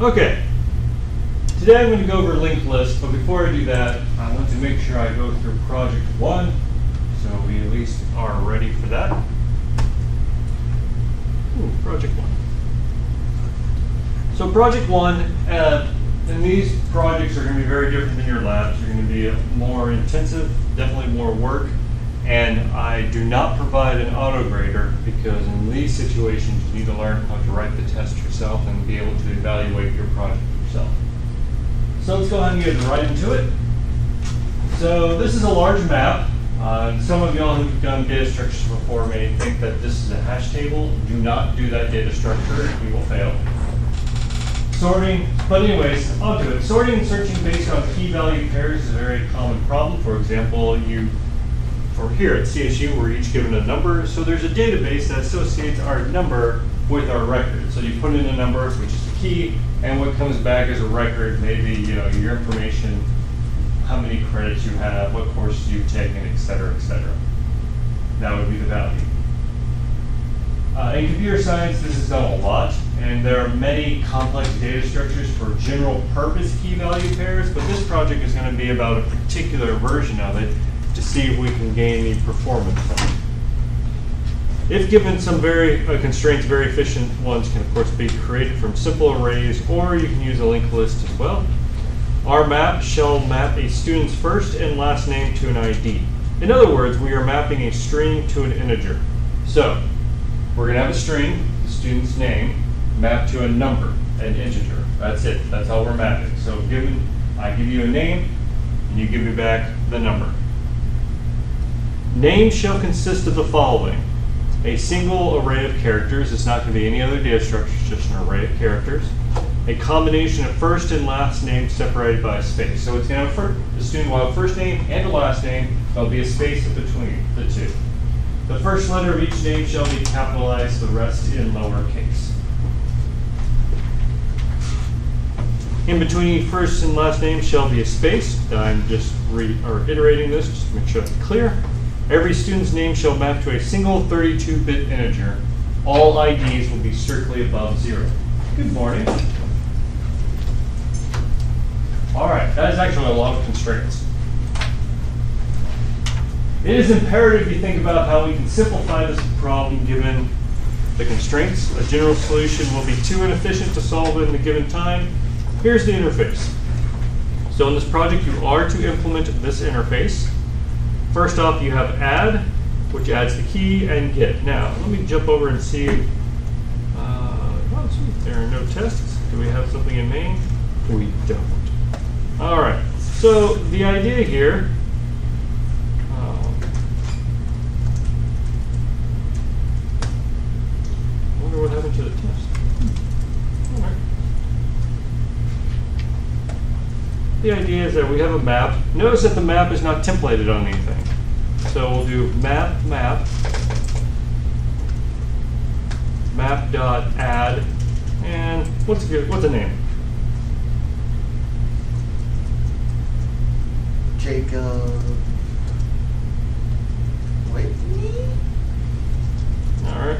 Okay, today I'm going to go over linked lists, but before I do that, I want to make sure I go through project 1, so we at least are ready for that. Ooh, project 1. So project 1, and these projects are going to be very different than your labs. They're going to be more intensive, definitely more work, and I do not provide an auto grader because in these situations you need to learn how to write the test yourself and be able to evaluate your project yourself. So let's go ahead and get right into it. So this is a large map. Some of y'all who've done data structures before may think that this is a hash table. Do not do that data structure, you will fail. Sorting, but anyways, onto it. Sorting and searching based on key value pairs is a very common problem. For example, or here at CSU, we're each given a number. So there's a database that associates our number with our record. So you put in a number, which is the key, and what comes back as a record, maybe your information, how many credits you have, what courses you've taken, et cetera, et cetera. That would be the value. In computer science, this is done a lot, and there are many complex data structures for general purpose key value pairs, but this project is going to be about a particular version of it to see if we can gain any performance from it. If given some constraints, very efficient ones can of course be created from simple arrays, or you can use a linked list as well. Our map shall map a student's first and last name to an ID. In other words, we are mapping a string to an integer. So, we're going to have a string, the student's name, mapped to a number, an integer. That's it. That's how we're mapping. So I give you a name, and you give me back the number. Name shall consist of the following. A single array of characters. It's not going to be any other data structure, it's just an array of characters. A combination of first and last name separated by a space. So it's going to have the student will have first name and a last name. There'll be a space in between the two. The first letter of each name shall be capitalized, the rest in lowercase. In between first and last name shall be a space. I'm just iterating this just to make sure it's clear. Every student's name shall map to a single 32-bit integer. All IDs will be strictly above 0. Good morning. All right, that is actually a lot of constraints. It is imperative you think about how we can simplify this problem given the constraints. A general solution will be too inefficient to solve in the given time. Here's the interface. So in this project, you are to implement this interface. First off, you have add, which adds the key, and get. Now, let me jump over and see. There are no tests. Do we have something in main? We don't. All right. So the idea here. I wonder what happened to the test. All right. The idea is that we have a map. Notice that the map is not templated on anything. So we'll do map.add, and what's the name? Jacob Whitney? All right.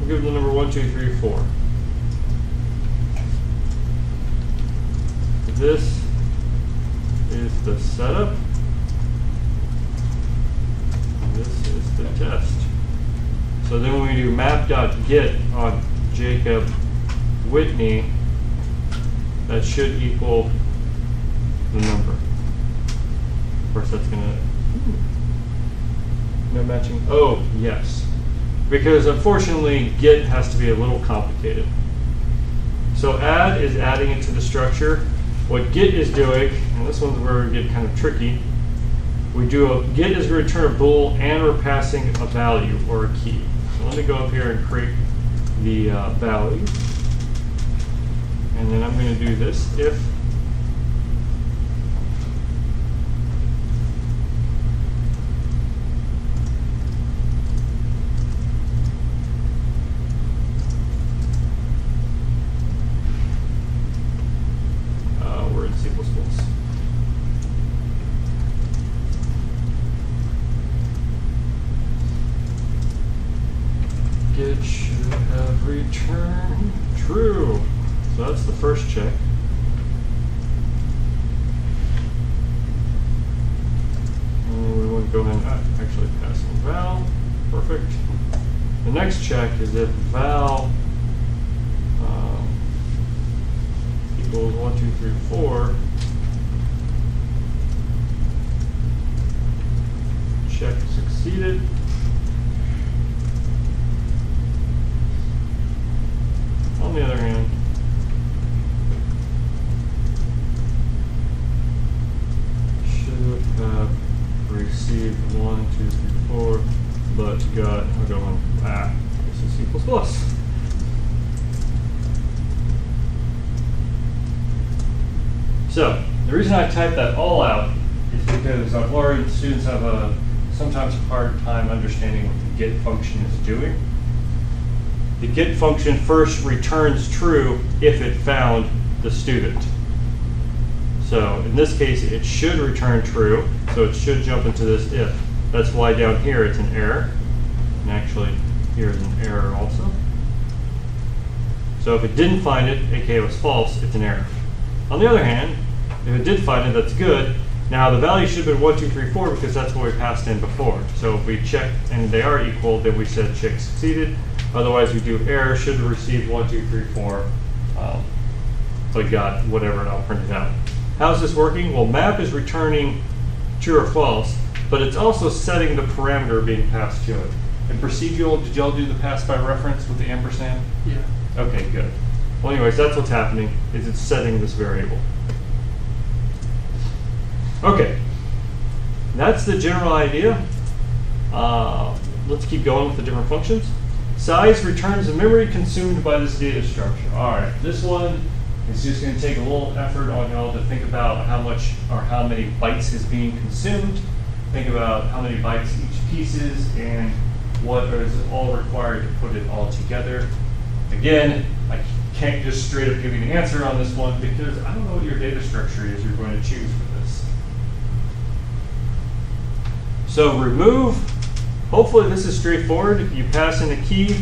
We'll give them the number 1, 2, 3, 4. This is the setup. This is the test. So then when we do map.get on Jacob Whitney, that should equal the number. Of course, that's going to... No matching. Oh, yes. Because unfortunately, get has to be a little complicated. So add is adding it to the structure. What get is doing, and this one's where we get kind of tricky, we do a get is going to return a bool, and we're passing a value or a key. So let me go up here and create the value. And then I'm going to do this if we're in C++. Get should have returned true. So that's the first check. And we want to go ahead and actually pass in val. Perfect. The next check is if val equals 1, 2, 3, 4. Check succeeded. On the other hand, should have received 1, 2, 3, 4, but got, we're going, this is C++. So, the reason I typed that all out is because I've learned students have sometimes a hard time understanding what the get function is doing. The get function first returns true if it found the student. So in this case, it should return true, so it should jump into this if. That's why down here it's an error. And actually, here's an error also. So if it didn't find it, aka it was false, it's an error. On the other hand, if it did find it, that's good. Now the value should have been 1, 2, 3, 4 because that's what we passed in before. So if we check and they are equal, then we said check succeeded. Otherwise we do error, should have received 1, 2, 3, 4, but got whatever and I'll print it out. How's this working? Well, map is returning true or false, but it's also setting the parameter being passed to it. In procedural, did y'all do the pass by reference with the ampersand? Yeah. Okay, good. Well, anyways, that's what's happening, is it's setting this variable. Okay, that's the general idea. Let's keep going with the different functions. Size returns the memory consumed by this data structure. All right, this one is just going to take a little effort on y'all to think about how much or how many bytes is being consumed. Think about how many bytes each piece is and what is all required to put it all together. Again, I can't just straight up give you the answer on this one because I don't know what your data structure is you're going to choose for this. So remove, hopefully this is straightforward. You pass in a key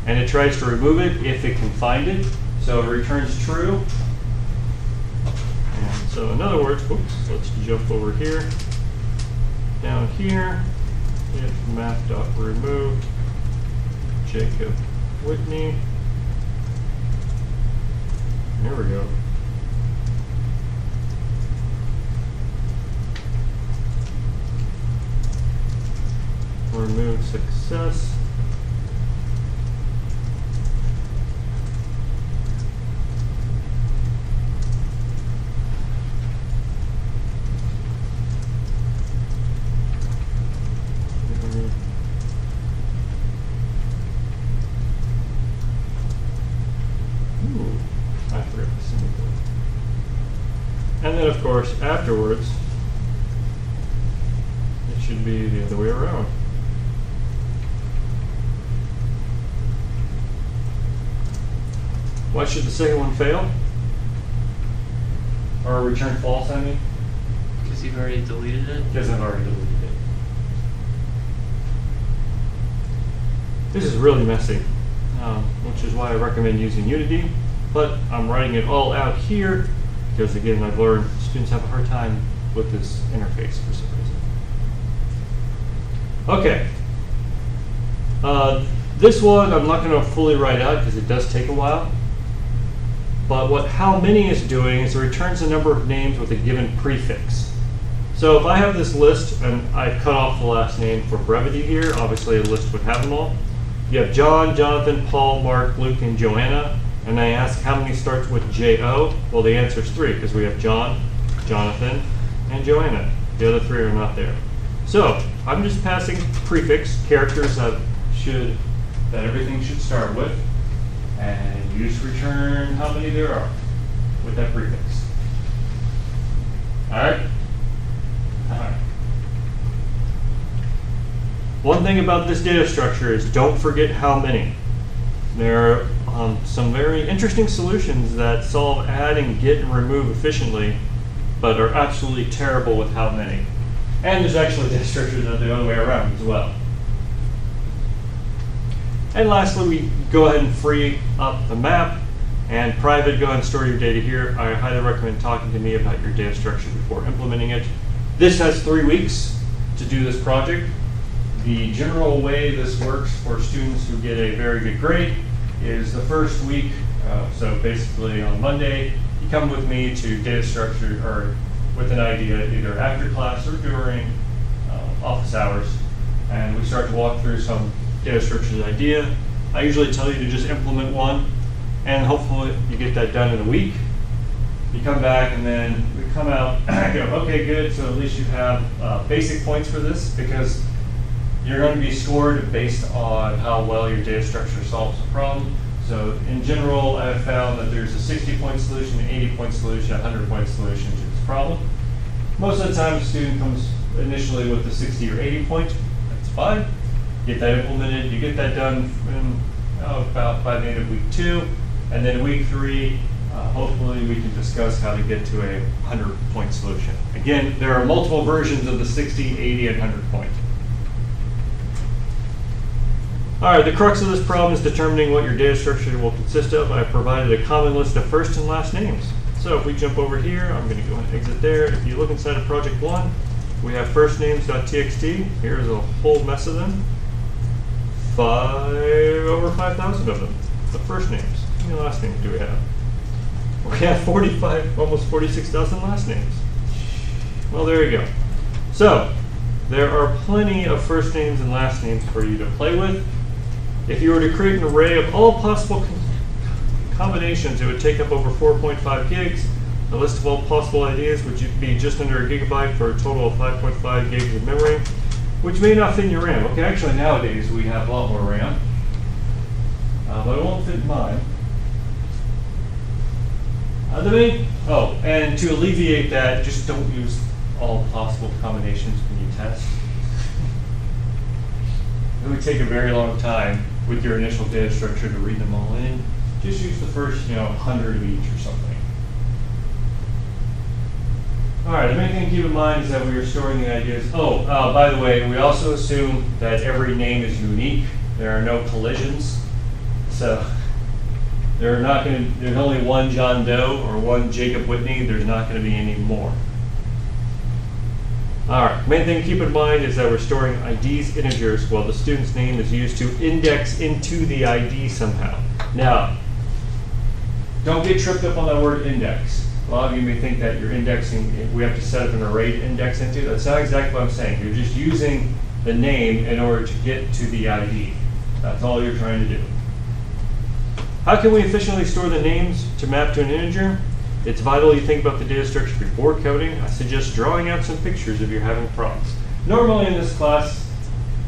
and it tries to remove it if it can find it. So it returns true. And so in other words, oops, let's jump over here. Down here, if map.remove Jacob Whitney. There we go. Remove success. I forgot the semicolon. And then, of course, afterwards, it should be the other way around. Why should the second one fail? Or return false, I mean? Because you've already deleted it? Because I've already deleted it. This is really messy, which is why I recommend using Unity. But I'm writing it all out here because, again, I've learned students have a hard time with this interface for some reason. Okay. This one I'm not going to fully write out because it does take a while. But what how many is doing is it returns the number of names with a given prefix. So if I have this list and I cut off the last name for brevity here, obviously a list would have them all. You have John, Jonathan, Paul, Mark, Luke, and Joanna. And I ask how many starts with J-O. Well, the answer is 3 because we have John, Jonathan, and Joanna. The other 3 are not there. So I'm just passing prefix characters that everything should start with, and you just return how many there are with that prefix. All right. All right. One thing about this data structure is don't forget how many. There are some very interesting solutions that solve add and get and remove efficiently, but are absolutely terrible with how many. And there's actually data structures that are the other way around as well. And lastly, we go ahead and free up the map And private, go ahead and store your data here. I highly recommend talking to me about your data structure before implementing it. This has 3 weeks to do this project. The general way this works for students who get a very good grade is the first week, so basically on Monday, you come with me to data structure or with an idea either after class or during office hours, and we start to walk through some data structures idea. I usually tell you to just implement one, and hopefully you get that done in a week. You come back and then we come out and go, okay, good, so at least you have basic points for this, because you're going to be scored based on how well your data structure solves a problem. So in general, I've found that there's a 60-point solution, an 80-point solution, a 100-point solution to this problem. Most of the time, the student comes initially with the 60 or 80 point. That's fine. Get that implemented. You get that done in, about by the end of week 2. And then week 3, hopefully we can discuss how to get to a 100-point solution. Again, there are multiple versions of the 60, 80, and 100-point. All right, the crux of this problem is determining what your data structure will consist of. I provided a common list of first and last names. So if we jump over here, I'm going to go ahead and exit there. If you look inside of project 1, we have firstnames.txt. Here's a whole mess of them. Over 5,000 of them. The first names. How many last names do we have? We have 45, almost 46,000 last names. Well, there you go. So there are plenty of first names and last names for you to play with. If you were to create an array of all possible combinations, it would take up over 4.5 gigs. The list of all possible ideas would be just under a gigabyte for a total of 5.5 gigs of memory, which may not fit in your RAM. Okay, actually nowadays we have a lot more RAM, but it won't fit in mine. And to alleviate that, just don't use all possible combinations when you test. It would take a very long time with your initial data structure to read them all in. Just use the first, 100 of each or something. All right, the main thing to keep in mind is that we are storing the ideas. By the way, we also assume that every name is unique. There are no collisions. So there's only one John Doe or one Jacob Whitney. There's not going to be any more. All right, main thing to keep in mind is that we're storing IDs integers while the student's name is used to index into the ID somehow. Now, don't get tripped up on that word index. A lot of you may think that you're indexing, we have to set up an array to index into. That's not exactly what I'm saying. You're just using the name in order to get to the ID. That's all you're trying to do. How can we efficiently store the names to map to an integer? It's vital you think about the data structure before coding. I suggest drawing out some pictures if you're having problems. Normally in this class,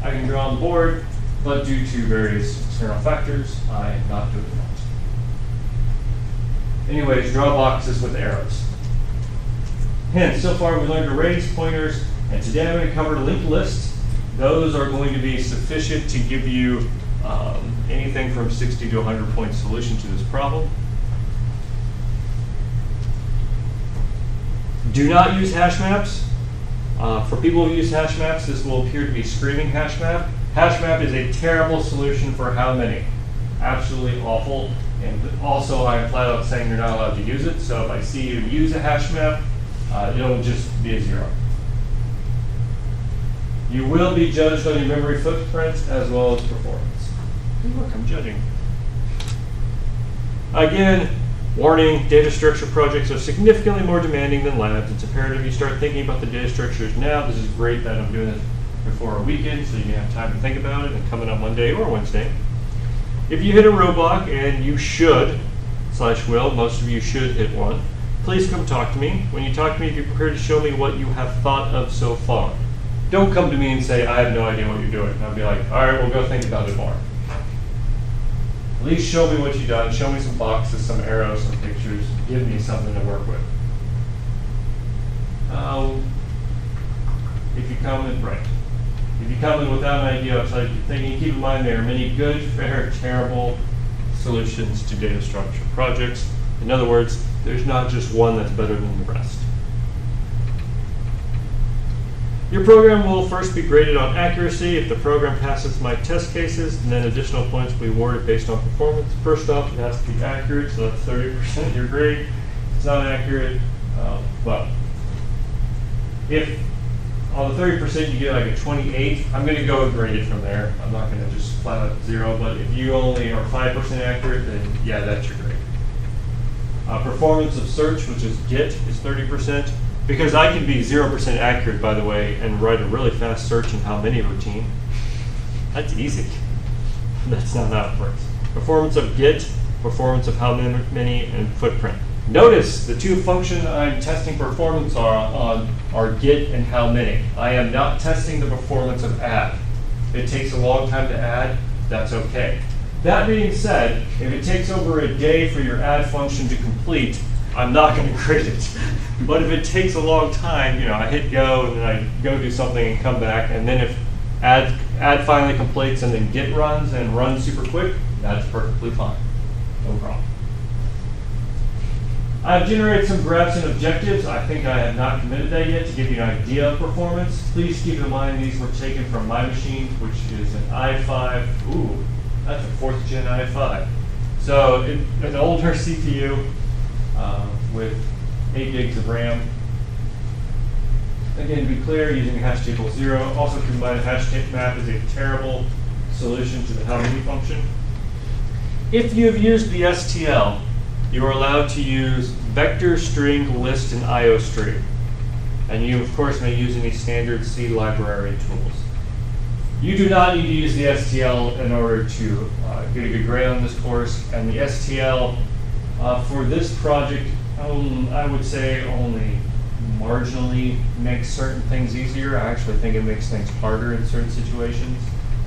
I can draw on the board, but due to various external factors, I am not doing that. Anyways, draw boxes with arrows. Hence, so far we learned arrays, pointers, and today I'm going to cover linked lists. Those are going to be sufficient to give you anything from 60 to 100 point solution to this problem. Do not use hash maps. For people who use hash maps, this will appear to be screaming hash map. Hash map is a terrible solution for how many? Absolutely awful. And also, I'm flat out saying you're not allowed to use it. So if I see you use a hash map, it'll just be a 0. You will be judged on your memory footprint as well as performance. Look, I'm judging. Again, warning, data structure projects are significantly more demanding than labs. It's imperative you start thinking about the data structures now. This is great that I'm doing it before a weekend, so you can have time to think about it and come in on Monday or Wednesday. If you hit a roadblock, and you should, /will, most of you should hit one, please come talk to me. When you talk to me, be prepared to show me what you have thought of so far. Don't come to me and say, I have no idea what you're doing. I'll be like, all right, we'll go think about it more. At least show me what you've done. Show me some boxes, some arrows, some pictures. Give me something to work with. If you come in, right. If you come in without an idea outside your thinking, keep in mind there are many good, fair, terrible solutions to data structure projects. In other words, there's not just one that's better than the rest. Your program will first be graded on accuracy. If the program passes my test cases, and then additional points will be awarded based on performance. First off, it has to be accurate, so that's 30% of your grade. If it's not accurate, well, if on the 30% you get like a 28, I'm going to go graded from there. I'm not going to just flat out 0, but if you only are 5% accurate, then yeah, that's your grade. Performance of search, which is get, is 30%. Because I can be 0% accurate, by the way, and write a really fast search in how many routine. That's easy. That's not how it works. Performance of get, performance of how many, and footprint. Notice the two functions I'm testing performance on are get and how many. I am not testing the performance of add. It takes a long time to add, that's okay. That being said, if it takes over a day for your add function to complete, I'm not going to grade it. But if it takes a long time, I hit go and then I go do something and come back, and then if add finally completes and then get runs and runs super quick, that's perfectly fine. No problem. I've generated some graphs and objectives. I think I have not committed that yet to give you an idea of performance. Please keep in mind these were taken from my machine, which is an i5. Ooh, that's a 4th gen i5. So an older CPU with 8 gigs of RAM. Again, to be clear, using hash table 0. Also keep in mind hash map is a terrible solution to the how many function. If you have used the STL, you are allowed to use vector, string, list, and IOStream. And you, of course, may use any standard C library tools. You do not need to use the STL in order to get a good grade on this course. And the STL for this project, I would say only marginally makes certain things easier. I actually think it makes things harder in certain situations.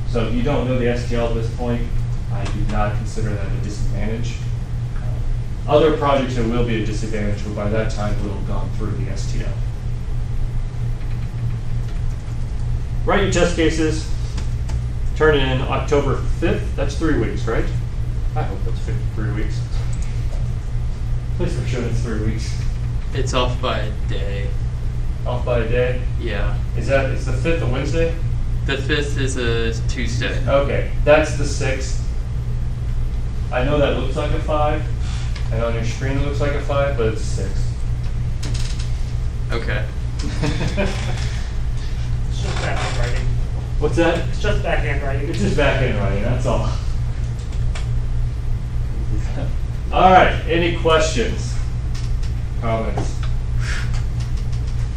So if you don't know the STL at this point, I do not consider that a disadvantage. Other projects it will be a disadvantage, but by that time we'll have gone through the STL. Write your test cases. Turn it in October 5th. That's 3 weeks, right? I hope that's 3 weeks. Please make sure that's 3 weeks. It's off by a day. Off by a day? Yeah. Is the 5th a Wednesday? The 5th is a Tuesday. Okay, that's the 6th. I know that looks like a 5, and on your screen it looks like a 5, but it's 6. Okay. It's just backhand writing. What's that? It's just backhand writing. It's just backhand writing, that's all. All right, any questions? Comments?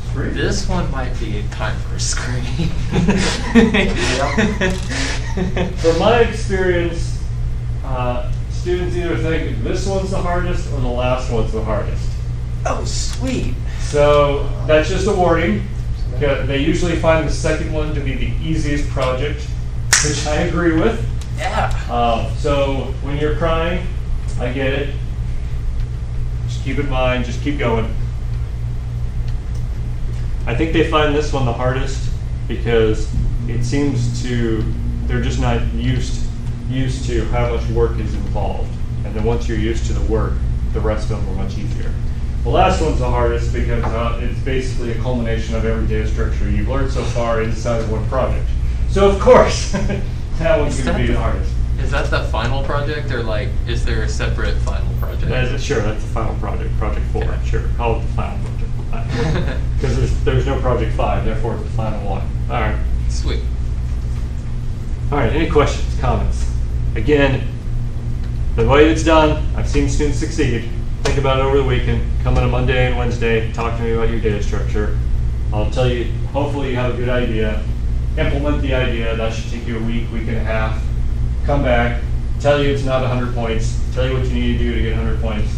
Screen? This one might be time for a screen. From my experience, students either think this one's the hardest or the last one's the hardest. Oh, sweet. So that's just a warning. They usually find the second one to be the easiest project, which I agree with. Yeah. So when you're crying, I get it. Just keep in mind, just keep going. I think they find this one the hardest because it seems they're just not used to how much work is involved. And then once you're used to the work, the rest of them are much easier. The last one's the hardest because it's basically a culmination of every data structure you've learned so far inside of one project. So of course, that one's going to be the hardest. Is that the final project, or is there a separate final project? Sure, that's the final project, project 4. Okay. Sure, call it the final project. Because there's no project 5, therefore it's the final one. All right. Sweet. All right, any questions, comments? Again, the way it's done, I've seen students succeed. Think about it over the weekend. Come on a Monday and Wednesday, talk to me about your data structure. I'll tell you, hopefully you have a good idea. Implement the idea. That should take you a week, week and a half. Come back, tell you it's not 100 points, tell you what you need to do to get 100 points.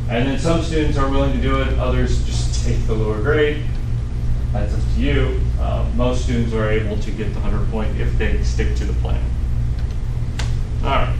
And then some students are willing to do it, others just take the lower grade. That's up to you. Most students are able to get the 100 point if they stick to the plan. All right.